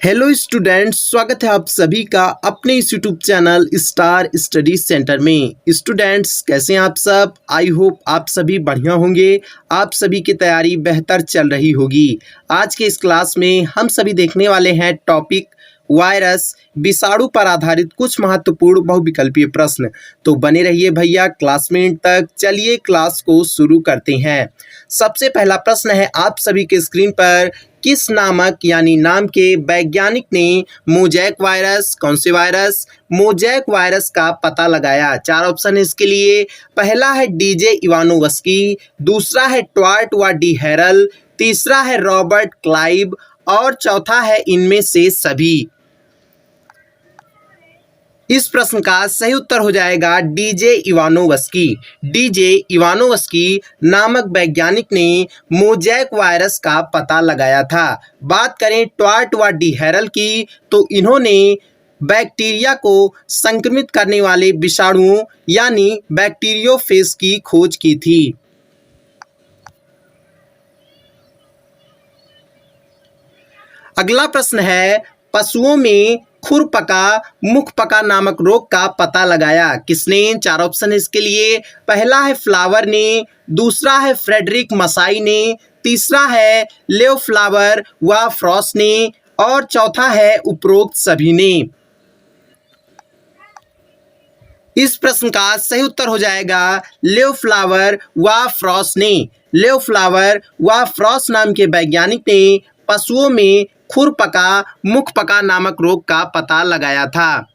Hello students, स्वागत है आप सभी का अपने इस YouTube channel star study centre में। स्टूडेंट्स कैसे हैं आप सब? आई होप आप सभी बढ़िया होंगे। आप सभी की तैयारी बेहतर चल रही होगी। आज के इस क्लास में हम सभी देखने वाले हैं टॉपिक वायरस विषाणु पर आधारित कुछ महत्वपूर्ण बहुविकल्पीय प्रश्न। तो बने रहिए भैया क्लास में एंड तक। चलिए क्लास को शुरू करते हैं। सबसे पहला प्रश्न है आप सभी के स्क्रीन पर, किस नामक यानी नाम के वैज्ञानिक ने मोजैक वायरस, कौन से वायरस, मोजैक वायरस का पता लगाया? चार ऑप्शन है इसके लिए। पहला है डीजे इवानोवस्की, दूसरा है ट्वार्ट व डी हैरल, तीसरा है रॉबर्ट क्लाइव और चौथा है इनमें से सभी। इस प्रश्न का सही उत्तर हो जाएगा डीजे इवानोवस्की। डीजे इवानोवस्की नामक वैज्ञानिक ने मोजैक वायरस का पता लगाया था। बात करें ट्वार्ट व डी हैरल की, तो इन्होंने बैक्टीरिया को संक्रमित करने वाले विषाणुओं यानी बैक्टीरियोफेज की खोज की थी। अगला प्रश्न है, पशुओं में खुरपका मुखपका नामक रोग का पता लगाया किसने? चार ऑप्शन है इसके लिए। पहला है फ्लावर ने, दूसरा है फ्रेडरिक मसाई ने, तीसरा है लेओ फ्लावर व फ्रॉस ने और चौथा है उपरोक्त सभी ने। इस प्रश्न का सही उत्तर हो जाएगा लेओ फ्लावर व फ्रॉस ने। लेओ फ्लावर व फ्रॉस नाम के वैज्ञानिक ने पशुओं में खुरपका मुखपका नामक रोग का पता लगाया था।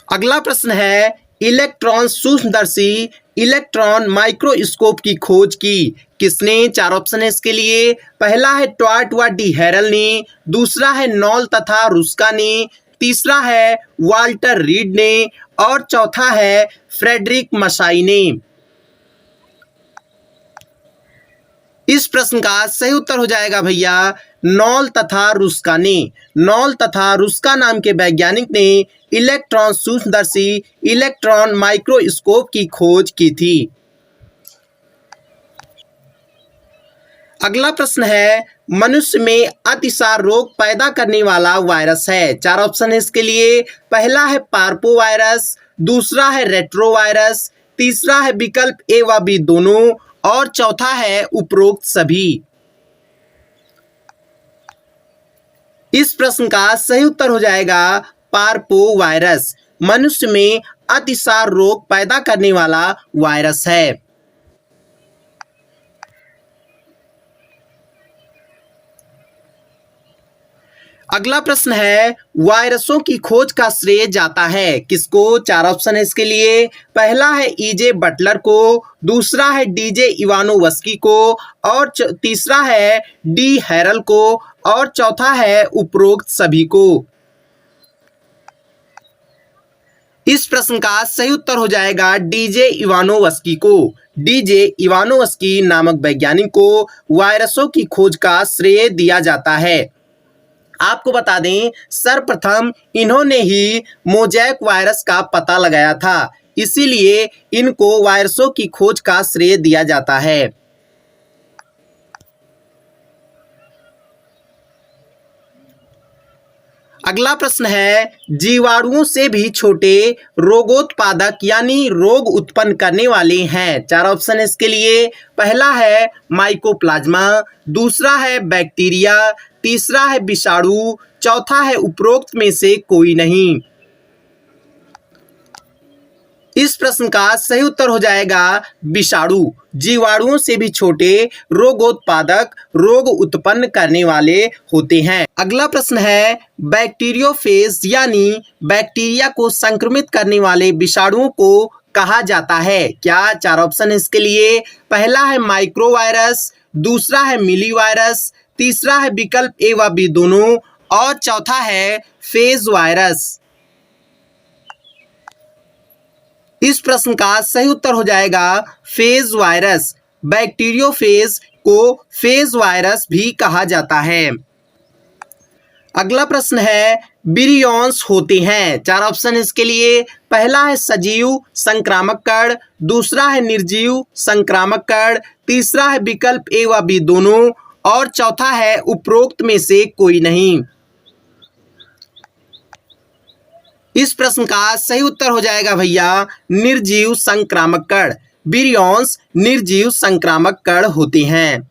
अगला प्रश्न है, इलेक्ट्रॉन सूक्ष्मदर्शी इलेक्ट्रॉन माइक्रोस्कोप की खोज की किसने? चार ऑप्शन है इसके लिए। पहला है ट्वार्ट व डी हैरल ने, दूसरा है नॉल तथा रुस्का ने, तीसरा है वाल्टर रीड ने और चौथा है फ्रेडरिक मसाई ने। इस प्रश्न का सही उत्तर हो जाएगा भैया नॉल तथा रुस्का ने। नॉल तथा रुस्का नाम के वैज्ञानिक ने इलेक्ट्रॉन सूक्ष्मदर्शी इलेक्ट्रॉन माइक्रोस्कोप की खोज की थी। अगला प्रश्न है, मनुष्य में अतिसार रोग पैदा करने वाला वायरस है। चार ऑप्शन है इसके लिए। पहला है पार्पो वायरस, दूसरा है रेट्रो वायरस, तीसरा है विकल्प ए व बी दोनों और चौथा है उपरोक्त सभी। इस प्रश्न का सही उत्तर हो जाएगा पार्पो वायरस। मनुष्य में अतिसार रोग पैदा करने वाला वायरस है। अगला प्रश्न है, वायरसों की खोज का श्रेय जाता है किसको? चार ऑप्शन है इसके लिए। पहला है ईजे बटलर को, दूसरा है डीजे इवानोवस्की को और तीसरा है डी हैरल को और चौथा है उपरोक्त सभी को। इस प्रश्न का सही उत्तर हो जाएगा डीजे इवानोवस्की को। डीजे इवानोवस्की नामक वैज्ञानिक को वायरसों की खोज का श्रेय दिया जाता है। आपको बता दें, सर्वप्रथम इन्होंने ही मोजैक वायरस का पता लगाया था, इसीलिए इनको वायरसों की खोज का श्रेय दिया जाता है। अगला प्रश्न है, जीवाणुओं से भी छोटे रोगोत्पादक यानी रोग उत्पन्न करने वाले हैं। चार ऑप्शन है इसके लिए। पहला है माइकोप्लाज्मा, दूसरा है बैक्टीरिया, तीसरा है विषाणु, चौथा है उपरोक्त में से कोई नहीं। इस प्रश्न का सही उत्तर हो जाएगा विषाणु। जीवाणुओं से भी छोटे रोगोत्पादक रोग उत्पन्न करने वाले होते हैं। अगला प्रश्न है, बैक्टीरियोफेज यानी बैक्टीरिया को संक्रमित करने वाले विषाणुओं को कहा जाता है क्या? चार ऑप्शन है इसके लिए। पहला है माइक्रोवायरस, दूसरा है मिली वायरस, तीसरा है विकल्प ए व बी दोनों और चौथा है फेज वायरस। इस प्रश्न का सही उत्तर हो जाएगा फेज वायरस। बैक्टीरियोफेज को फेज वायरस भी कहा जाता है। अगला प्रश्न है, विरियॉन्स होते हैं। चार ऑप्शन इसके लिए। पहला है सजीव संक्रामक कण, दूसरा है निर्जीव संक्रामक कण, तीसरा है विकल्प ए व बी दोनों, और चौथा है उपरोक्त में से कोई नहीं। इस प्रश्न का सही उत्तर हो जाएगा भैया निर्जीव संक्रामक कण। विरियॉन्स निर्जीव संक्रामक कण होते हैं।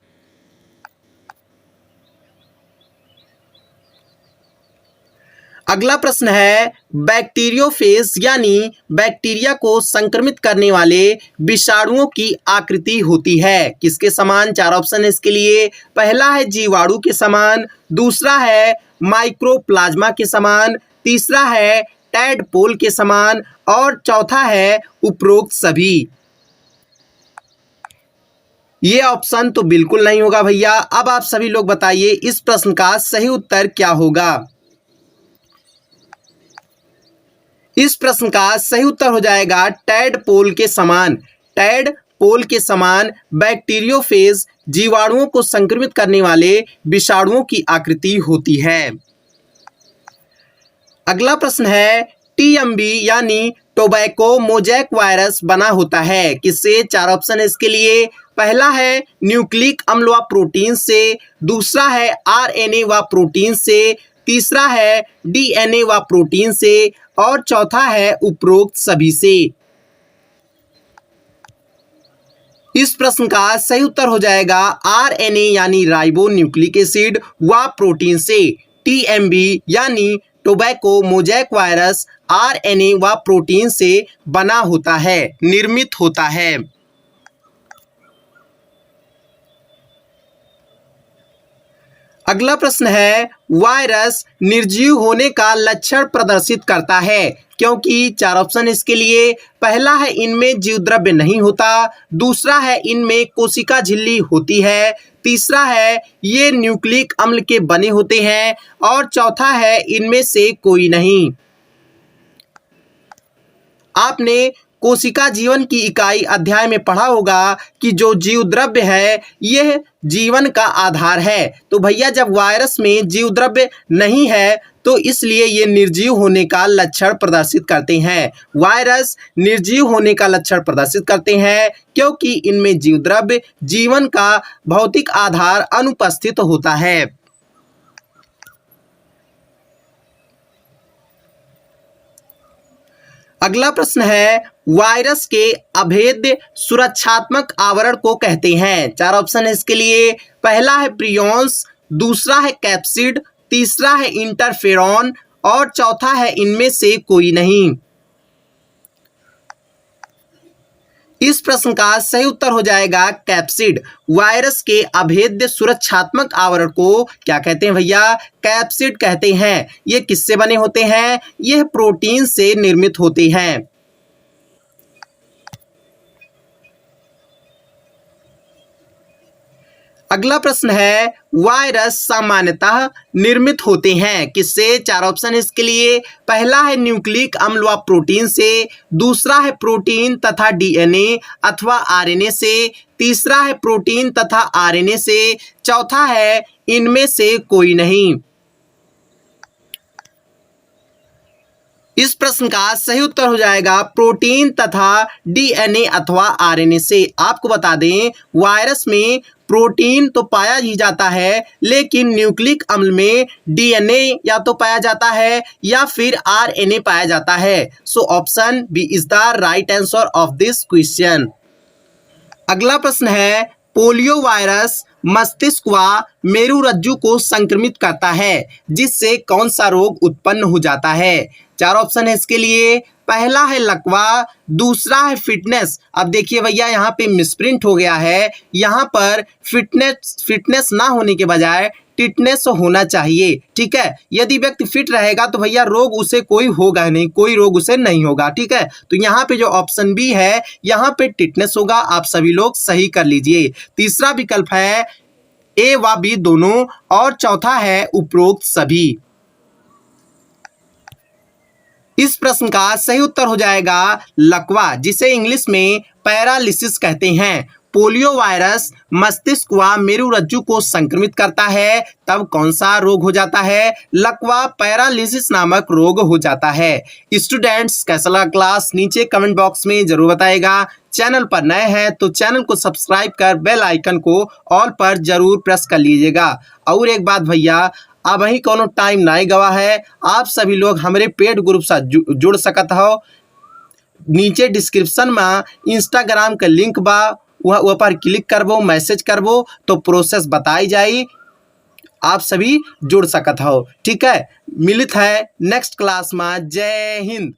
अगला प्रश्न है बैक्टीरियोफेज यानी बैक्टीरिया को संक्रमित करने वाले विषाणुओं की आकृति होती है किसके समान? चार ऑप्शन है इसके लिए। पहला है जीवाणु के समान, दूसरा है माइक्रोप्लाज्मा के समान, तीसरा है टैडपोल के समान और चौथा है उपरोक्त सभी। ये ऑप्शन तो बिल्कुल नहीं होगा भैया। अब आप सभी लोग बताइए इस प्रश्न का सही उत्तर क्या होगा। इस प्रश्न का सही उत्तर हो जाएगा टैडपोल के समान। टैडपोल के समान बैक्टीरियोफेज जीवाणुओं को संक्रमित करने वाले विषाणुओं की आकृति होती है। अगला प्रश्न है टीएमबी यानी टोबैको मोजैक वायरस बना होता है किससे? चार ऑप्शन है इसके लिए। पहला है न्यूक्लिक अम्ल व प्रोटीन से, दूसरा है आरएनए व प्रोटीन से, तीसरा है डीएनए व प्रोटीन से और चौथा है उपरोक्त सभी से। इस प्रश्न का सही उत्तर हो जाएगा आरएनए यानी राइबो न्यूक्लिक एसिड व प्रोटीन से। टीएमबी यानी टोबैको मोजैक वायरस आरएनए व प्रोटीन से बना होता है, निर्मित होता है। अगला प्रश्न है वायरस निर्जीव होने का लक्षण प्रदर्शित करता है क्योंकि? चार ऑप्शन इसके लिए। पहला है इनमें जीव द्रव्य नहीं होता, दूसरा है इनमें कोशिका झिल्ली होती है, तीसरा है ये न्यूक्लिक अम्ल के बने होते हैं और चौथा है इनमें से कोई नहीं। आपने कोशिका जीवन की इकाई अध्याय में पढ़ा होगा कि जो जीव द्रव्य है यह जीवन का आधार है। तो भैया जब वायरस में जीव द्रव्य नहीं है तो इसलिए ये निर्जीव होने का लक्षण प्रदर्शित करते हैं। वायरस निर्जीव होने का लक्षण प्रदर्शित करते हैं क्योंकि इनमें जीव द्रव्य जीवन का भौतिक आधार अनुपस्थित होता है। अगला प्रश्न है वायरस के अभेद्य सुरक्षात्मक आवरण को कहते हैं। चार ऑप्शन है इसके लिए। पहला है प्रियॉन्स, दूसरा है कैप्सिड, तीसरा है इंटरफेरॉन और चौथा है इनमें से कोई नहीं। इस प्रश्न का सही उत्तर हो जाएगा कैप्सिड। वायरस के अभेद्य सुरक्षात्मक आवरण को क्या कहते हैं भैया? कैप्सिड कहते हैं। ये किससे बने होते हैं? यह प्रोटीन से निर्मित होते हैं। अगला प्रश्न है वायरस सामान्यतः निर्मित होते हैं किससे? चार ऑप्शन है इसके लिए। पहला है न्यूक्लिक अम्ल व प्रोटीन से, दूसरा है प्रोटीन तथा डीएनए अथवा आरएनए से, तीसरा है प्रोटीन तथा आरएनए से, चौथा है इनमें से कोई नहीं। इस प्रश्न का सही उत्तर हो जाएगा प्रोटीन तथा डीएनए अथवा आरएनए से। आपको बता दें वायरस में प्रोटीन तो पाया ही जाता है लेकिन न्यूक्लिक अम्ल में डीएनए या तो पाया जाता है या फिर आरएनए पाया जाता है। So option B is the right answer of this question. अगला प्रश्न है पोलियो वायरस मस्तिष्क व मेरुरज्जु को संक्रमित करता है जिससे कौन सा रोग उत्पन्न हो जाता है? चार ऑप्शन है इसके लिए। पहला है लकवा, दूसरा है फिटनेस। अब देखिए भैया यहाँ पे मिसप्रिंट हो गया है, यहाँ पर फिटनेस ना होने के बजाय टिटनेस होना चाहिए। ठीक है, यदि व्यक्ति फिट रहेगा तो भैया रोग उसे कोई होगा नहीं, कोई रोग उसे नहीं होगा। ठीक है, तो यहाँ पे जो ऑप्शन बी है यहाँ पे टिटनेस होगा। आप सभी लोग सही कर लीजिए। तीसरा विकल्प है ए व बी दोनों और चौथा है उपरोक्त सभी। इस प्रश्न का सही उत्तर हो जाएगा लकवा, जिसे इंग्लिश में पैरालिसिस कहते हैं। पोलियो वायरस मस्तिष्क व मेरुरज्जु को संक्रमित करता है तब कौन सा रोग हो जाता है? लकवा पैरालिसिस नामक रोग हो जाता है। स्टूडेंट्स कैसा लगा क्लास नीचे कमेंट बॉक्स में जरूर बताएगा। चैनल पर नए हैं तो चैनल को सब्सक्राइब कर बेल आइकन को ऑल पर जरूर प्रेस कर लीजिएगा। और एक बात भैया, अब वही कोनो टाइम नहीं गवा है, आप सभी लोग हमारे पेड ग्रुप से जुड़ सकत हो। नीचे डिस्क्रिप्शन में इंस्टाग्राम का लिंक बा, वह पर क्लिक करबो, मैसेज करबो तो प्रोसेस बताई जाई, आप सभी जुड़ सकत हो। ठीक है, मिलित है नेक्स्ट क्लास में। जय हिंद।